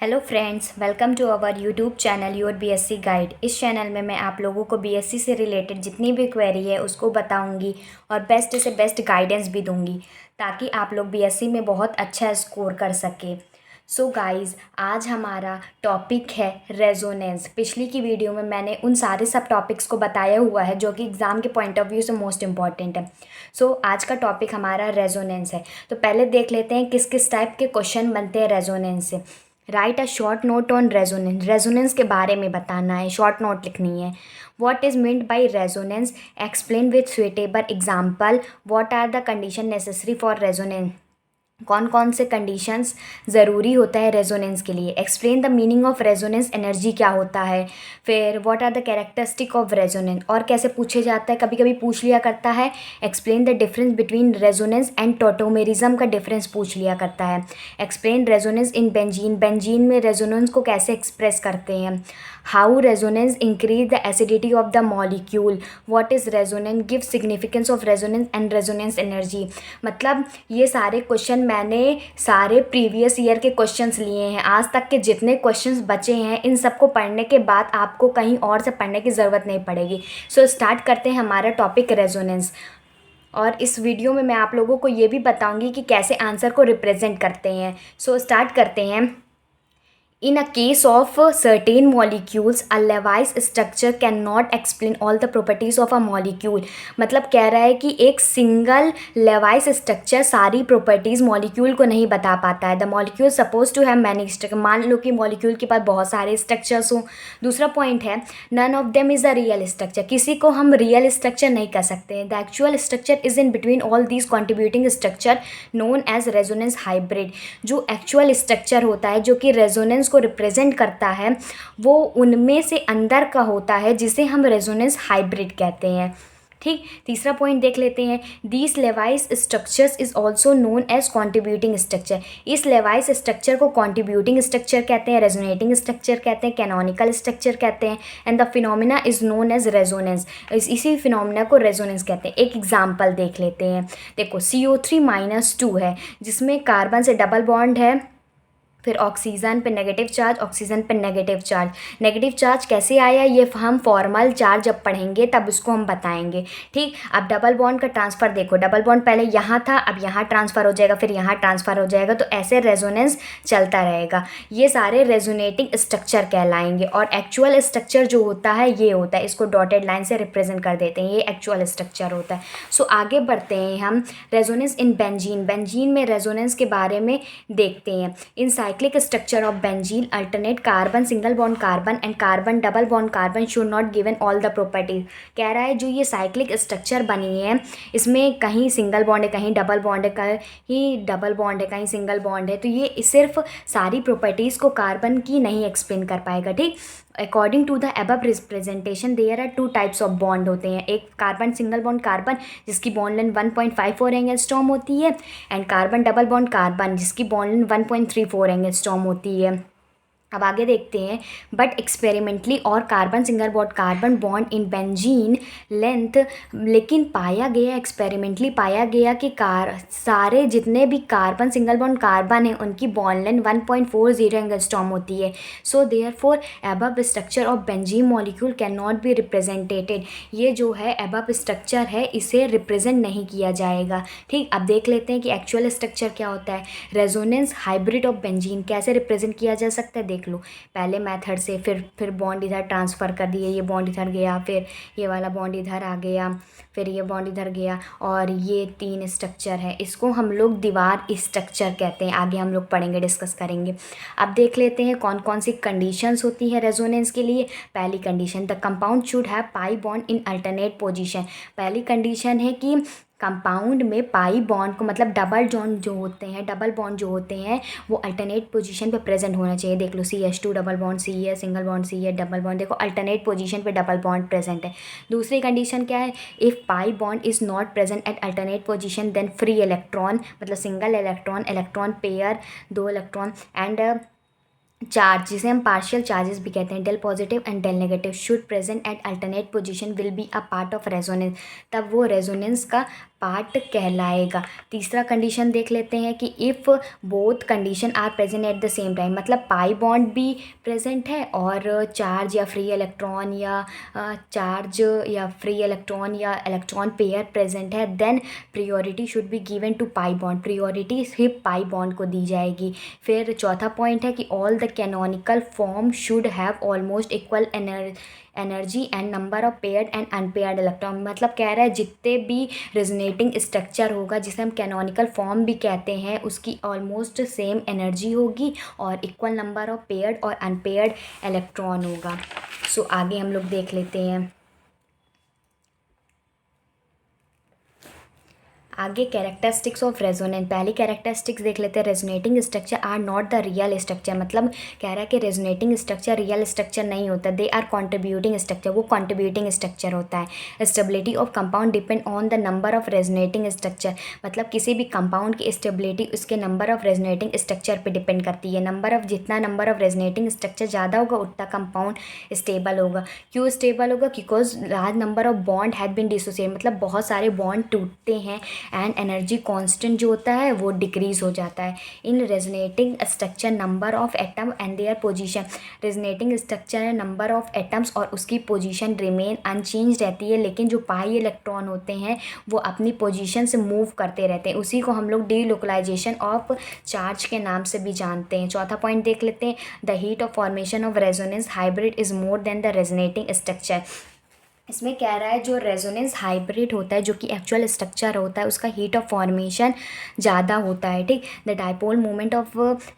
Hello friends, welcome to our YouTube channel your BSc guide. इस चैनल में मैं आप लोगों को बीएससी से रिलेटेड जितनी भी क्वेरी है उसको बताऊंगी और बेस्ट से बेस्ट गाइडेंस भी दूंगी ताकि आप लोग बीएससी में बहुत अच्छा स्कोर कर सके। सो गाइस, आज हमारा टॉपिक है रेजोनेंस। पिछली की वीडियो में मैंने उन सारे सब टॉपिक्स को बताया हुआ है जो कि एग्ज़ाम के पॉइंट ऑफ व्यू से मोस्ट इम्पॉर्टेंट है। सो आज का टॉपिक हमारा रेजोनेंस है। तो पहले देख लेते हैं किस किस टाइप के क्वेश्चन बनते हैं रेजोनेंस से। Write a short note on resonance. Resonance के बारे में बताना है, शॉर्ट नोट लिखनी है। What is meant by resonance, explain with suitable example. What are the condition necessary for resonance, कौन कौन से कंडीशंस ज़रूरी होता है रेजोनेंस के लिए। Explain the meaning of resonance, energy क्या होता है। फिर what are the characteristic of resonance, और कैसे पूछे जाता है, कभी कभी पूछ लिया करता है। Explain the difference between resonance and tautomerism का डिफरेंस पूछ लिया करता है। Explain resonance in benzene, benzene में रेजोनेंस को कैसे एक्सप्रेस करते हैं। How resonance increase the acidity of the molecule. What is resonance, give significance of resonance and resonance energy. मतलब ये सारे क्वेश्चन मैंने सारे प्रीवियस ईयर के क्वेश्चंस लिए हैं। आज तक के जितने क्वेश्चंस बचे हैं इन सबको पढ़ने के बाद आपको कहीं और से पढ़ने की ज़रूरत नहीं पड़ेगी। सो स्टार्ट करते हैं हमारा टॉपिक रेजोनेंस। और इस वीडियो में मैं आप लोगों को ये भी बताऊंगी कि कैसे आंसर को रिप्रेजेंट करते हैं। सो स्टार्ट करते हैं। In a case of certain molecules, a Lewis structure cannot explain all the properties of a molecule। मतलब कह रहा है कि एक सिंगल Lewis structure सारी प्रॉपर्टीज़ मॉलिक्यूल को नहीं बता पाता है। The molecule suppose to have many structure, मान लो कि मॉलिक्यूल के पास बहुत सारे स्ट्रक्चर्स हों। दूसरा पॉइंट है none of them is a real structure, किसी को हम रियल स्ट्रक्चर नहीं कह सकते। The actual structure is in between all these contributing structure known as resonance hybrid. जो एक्चुअल स्ट्रक्चर होता है जो कि रेजोनेंस को रिप्रेजेंट करता है वो उनमें से अंदर का होता है जिसे हम रेजोनेंस हाइब्रिड कहते हैं। ठीक, तीसरा पॉइंट देख लेते हैं। These Lewis structures is also known as contributing structure. इस लेवाइस स्ट्रक्चर को कॉन्ट्रीब्यूटिंग स्ट्रक्चर कहते हैं, रेजोनेटिंग स्ट्रक्चर कहते हैं, कैनोनिकल स्ट्रक्चर कहते हैं। And the phenomena is known as resonance. इसी फिनोमिना को रेजोनेंस कहते हैं। एक एग्जाम्पल देख लेते हैं। देखो CO3-2 है जिसमें कार्बन से डबल बॉन्ड है, फिर ऑक्सीजन पे नेगेटिव चार्ज, ऑक्सीजन पे नेगेटिव चार्ज। नेगेटिव चार्ज कैसे आया ये हम फॉर्मल चार्ज जब पढ़ेंगे तब उसको हम बताएंगे। ठीक, अब डबल बॉन्ड का ट्रांसफ़र देखो, डबल बॉन्ड पहले यहाँ था, अब यहाँ ट्रांसफ़र हो जाएगा, फिर यहाँ ट्रांसफ़र हो जाएगा, तो ऐसे रेजोनेंस चलता रहेगा। ये सारे रेजोनेटिंग स्ट्रक्चर कहलाएंगे। और एक्चुअल स्ट्रक्चर जो होता है ये होता है, इसको डॉटेड लाइन से रिप्रेजेंट कर देते हैं, ये एक्चुअल स्ट्रक्चर होता है। सो आगे बढ़ते हैं हम। रेजोनेंस इन बेंजीन, बेंजीन में रेजोनेंस के बारे में देखते हैं। इन cyclic structure of benzene, alternate carbon single bond carbon and carbon double bond carbon should not given all the properties। कह रहा है जो ये साइक्लिक स्ट्रक्चर बनी है इसमें कहीं सिंगल बॉन्ड है, कहीं डबल बॉन्ड है, कहीं डबल बॉन्ड है, कहीं सिंगल बॉन्ड है, तो ये सिर्फ सारी प्रॉपर्टीज़ को कार्बन की नहीं एक्सप्लेन कर पाएगा। ठीक, according to the above representation there are two types of bond होते हैं। एक कार्बन सिंगल बॉन्ड कार्बन जिसकी बॉन्ड लेंथ 1.54 एंगस्ट्रॉम होती है, and carbon double bond carbon जिसकी बॉन्ड लेंथ 1.34 एंगस्ट्रॉम होती है। अब आगे देखते हैं। बट एक्सपेरिमेंटली और carbon single bond carbon bond in benzene length, लेकिन पाया गया, एक्सपेरिमेंटली पाया गया कि सारे जितने भी कार्बन सिंगल बॉन्ड कार्बन है उनकी बॉन्ड लेंथ 1.40 एंगस्ट्रॉम होती है। So therefore above structure of benzene molecule can not be represented. ये जो है अबव स्ट्रक्चर है इसे रिप्रेजेंट नहीं किया जाएगा। ठीक, अब देख लेते हैं कि एक्चुअल स्ट्रक्चर क्या होता है। रेजोनेंस हाइब्रिड ऑफ बेंजीन कैसे रिप्रेजेंट किया जा सकता है, लो पहले मेथड से, फिर बॉन्ड इधर ट्रांसफ़र कर दिए, ये बॉन्ड इधर गया, फिर ये वाला बॉन्ड इधर आ गया, फिर ये बॉन्ड इधर गया, और ये 3 स्ट्रक्चर है। इसको हम लोग दीवार स्ट्रक्चर कहते हैं। आगे हम लोग पढ़ेंगे, डिस्कस करेंगे। अब देख लेते हैं कौन कौन सी कंडीशंस होती है रेजोनेंस के लिए। पहली condition, the compound should have pi bond in alternate position. पहली कंडीशन है कि कंपाउंड में पाई बॉन्ड को, मतलब डबल बॉन्ड जो होते हैं, डबल बॉन्ड जो होते हैं वो अल्टरनेट पोजीशन पे प्रेजेंट होना चाहिए। देख लो CH2 डबल बॉन्ड C है, सिंगल बॉन्ड C है, डबल बॉन्ड देखो अल्टरनेट पोजीशन पे डबल बॉन्ड प्रेजेंट है। दूसरी कंडीशन क्या है, if pi bond is not present at alternate position then free electron, मतलब single electron, electron pair, 2 electron and charge जिसे हम पार्शियल चार्जेस भी कहते हैं, del positive and del negative should present at alternate position will be a part of resonance. तब वो resonance का part कहलाएगा। तीसरा कंडीशन देख लेते हैं कि if both condition are present at the same time, मतलब पाई बॉन्ड भी प्रेजेंट है और चार्ज या फ्री इलेक्ट्रॉन या चार्ज या फ्री इलेक्ट्रॉन या इलेक्ट्रॉन पेयर प्रेजेंट है, then priority should be given to pi bond, priority सिर्फ पाई बॉन्ड को दी जाएगी। फिर चौथा पॉइंट है कि all the canonical form should have almost equal energy and number of paired and unpaired electron, मतलब कह रहा है जितने भी रेजोनेटिंग स्ट्रक्चर होगा जिसे हम कैनोनिकल फॉर्म भी कहते हैं उसकी ऑलमोस्ट सेम एनर्जी होगी और इक्वल नंबर ऑफ पेयर्ड और अनपेयर्ड इलेक्ट्रॉन होगा। सो आगे हम लोग देख लेते हैं। आगे कैरेक्टरिस्टिक्स ऑफ रेजोनेंस, पहली कैरेक्टरिस्टिक्स देख लेते हैं। Resonating structure are not the real structure, मतलब कह रहा है कि रेजोनेटिंग स्ट्रक्चर रियल स्ट्रक्चर नहीं होता, दे आर कॉन्ट्रीब्यूटिंग स्ट्रक्चर, वो कॉन्ट्रीब्यूटिंग स्ट्रक्चर होता है। Stability of compound depend on the number of resonating structure, मतलब किसी भी कंपाउंड की स्टेबिलिटी उसके नंबर ऑफ रेजोनेटिंग स्ट्रक्चर पर डिपेंड करती है। जितना नंबर ऑफ रेजोनेटिंग स्ट्रक्चर ज़्यादा होगा उतना कंपाउंड स्टेबल होगा। क्यों स्टेबल होगा? Because large number of bond had been dissociate, मतलब बहुत सारे बॉन्ड टूटते हैं एंड एनर्जी कांस्टेंट जो होता है वो डिक्रीज हो जाता है। In resonating structure number of atom and their position, resonating structure number of atoms और उसकी पोजीशन रिमेन अनचेंज रहती है, लेकिन जो पाई इलेक्ट्रॉन होते हैं वो अपनी पोजीशन से मूव करते रहते हैं। उसी को हम लोग डीलोकलाइजेशन ऑफ चार्ज के नाम से भी जानते हैं। चौथा पॉइंट देख लेते हैं। The heat of formation of resonance hybrid is more than the resonating structure, इसमें कह रहा है जो रेजोनेंस हाइब्रिड होता है जो कि एक्चुअल स्ट्रक्चर होता है उसका हीट ऑफ फॉर्मेशन ज़्यादा होता है। ठीक, the dipole moment of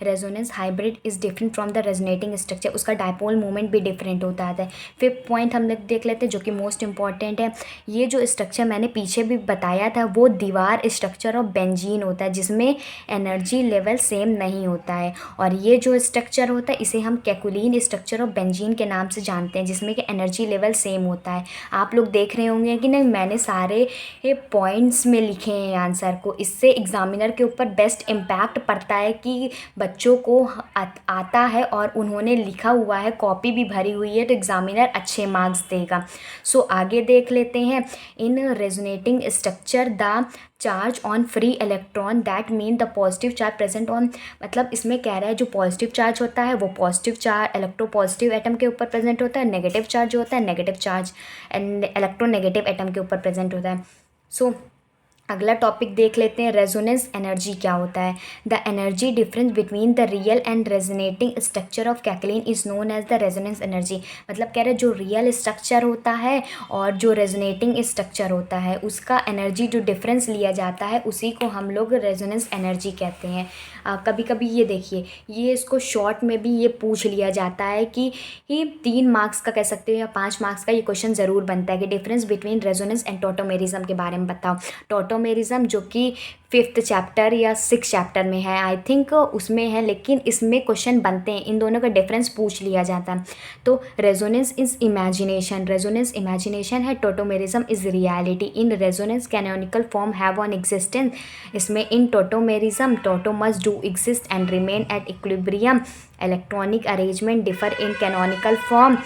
resonance hybrid is different from the resonating structure, उसका डायपोल मोमेंट भी डिफरेंट होता है। फिफ्थ पॉइंट हम लोग देख लेते हैं जो कि मोस्ट इंपॉर्टेंट है। ये जो स्ट्रक्चर मैंने पीछे भी बताया था वो दीवार स्ट्रक्चर ऑफ बेंजीन होता है जिसमें एनर्जी लेवल सेम नहीं होता है, और ये जो स्ट्रक्चर होता है इसे हम कैकुलीन स्ट्रक्चर ऑफ बेंजीन के नाम से जानते हैं जिसमें कि एनर्जी लेवल सेम होता है। आप लोग देख रहे होंगे कि नहीं, मैंने सारे पॉइंट्स में लिखे हैं आंसर को, इससे एग्जामिनर के ऊपर बेस्ट इम्पैक्ट पड़ता है कि बच्चों को आता है और उन्होंने लिखा हुआ है, कॉपी भी भरी हुई है, तो एग्जामिनर अच्छे मार्क्स देगा। सो आगे देख लेते हैं। In resonating structure the charge on free electron that mean the positive charge present on, मतलब इसमें कह रहा है जो पॉजिटिव चार्ज होता है वो पॉजिटिव चार्ज इलेक्ट्रोपॉजिटिव एटम के ऊपर प्रेजेंट होता है, नेगेटिव चार्ज जो होता है negative charge and electronegative atom के ऊपर प्रेजेंट होता है। सो अगला टॉपिक देख लेते हैं। रेजोनेंस एनर्जी क्या होता है? The energy difference between the real and resonating structure of कैकलिन is known as the resonance energy, मतलब कह रहे हैं जो रियल स्ट्रक्चर होता है और जो रेजोनेटिंग स्ट्रक्चर होता है उसका एनर्जी जो डिफरेंस लिया जाता है उसी को हम लोग रेजोनेंस एनर्जी कहते हैं। कभी कभी ये देखिए, ये इसको शॉर्ट में भी ये पूछ लिया जाता है कि 3 मार्क्स का कह सकते हो या 5 मार्क्स का ये क्वेश्चन ज़रूर बनता है कि difference between resonance and tautomerism के बारे में बताओ। टॉटोमेरिज्म जो कि 5th चैप्टर या 6th चैप्टर में है, आई थिंक उसमें है, लेकिन इसमें क्वेश्चन बनते हैं, इन दोनों का डिफरेंस पूछ लिया जाता है। तो resonance is imagination, resonance imagination है, tautomerism is reality. In resonance canonical form have on existence, इसमें in tautomerism tauto must do exist and remain at equilibrium, electronic arrangement differ in canonical form,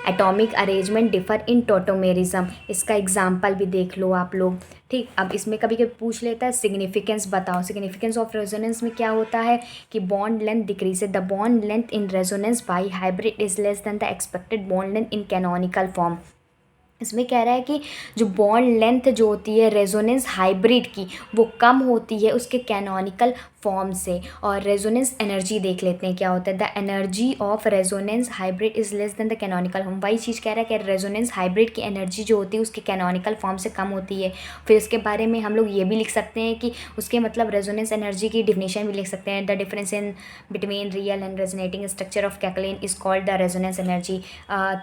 atomic arrangement differ in tautomerism. इसका example भी देख लो आप लोग। ठीक, अब इसमें कभी कभी पूछ लेता है सिग्निफिकेंस बताओ। सिग्निफिकेंस ऑफ रेजोनेंस में क्या होता है कि bond length decrease, the bond length in resonance by hybrid is less than the expected bond length in canonical form. इसमें कह रहा है कि जो बॉन्ड लेंथ जो होती है रेजोनेंस हाइब्रिड की वो कम होती है उसके कैनोनिकल फॉर्म से। और रेजोनेंस एनर्जी देख लेते हैं क्या होता है। The energy of resonance hybrid is less than the canonical form, वही चीज़ कह रहा है कि रेजोनेंस हाइब्रिड की एनर्जी जो होती है उसके कैनोनिकल फॉर्म से कम होती है। फिर इसके बारे में हम लोग ये भी लिख सकते हैं कि उसके मतलब रेजोनेंस एनर्जी की डिफिनेशन भी लिख सकते हैं। The difference in between real and resonating structure of कैकलिन is called the resonance energy.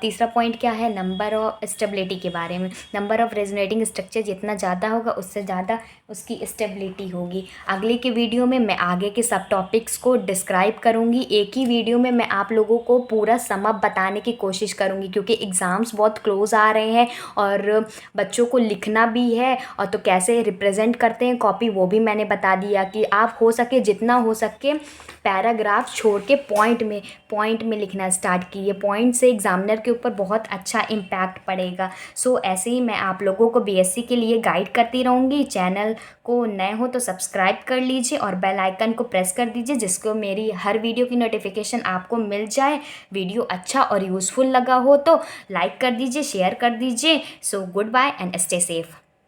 तीसरा पॉइंट क्या है? नंबर ऑफ स्टेबिलिटी के बारे में। नंबर ऑफ रेजोनेटिंग स्ट्रक्चर जितना ज़्यादा होगा उससे ज़्यादा उसकी स्टेबिलिटी होगी। अगले के वीडियो में मैं आगे के सब टॉपिक्स को डिस्क्राइब करूँगी। एक ही वीडियो में मैं आप लोगों को पूरा सम अप बताने की कोशिश करूँगी, क्योंकि एग्ज़ाम्स बहुत क्लोज़ आ रहे हैं और बच्चों को लिखना भी है, और तो कैसे रिप्रेजेंट करते हैं कॉपी वो भी मैंने बता दिया कि आप हो सके जितना हो सके पैराग्राफ छोड़ के पॉइंट में लिखना स्टार्ट कीजिए। पॉइंट से एग्जामिनर के ऊपर बहुत अच्छा इम्पैक्ट पड़ेगा। सो ऐसे ही मैं आप लोगों को बीएससी के लिए गाइड करती रहूँगी। चैनल को नए हो तो सब्सक्राइब कर लीजिए और बेल आइकन को प्रेस कर दीजिए, जिसको मेरी हर वीडियो की नोटिफिकेशन आपको मिल जाए। वीडियो अच्छा और यूज़फुल लगा हो तो लाइक कर दीजिए, शेयर कर दीजिए। So good bye and stay safe.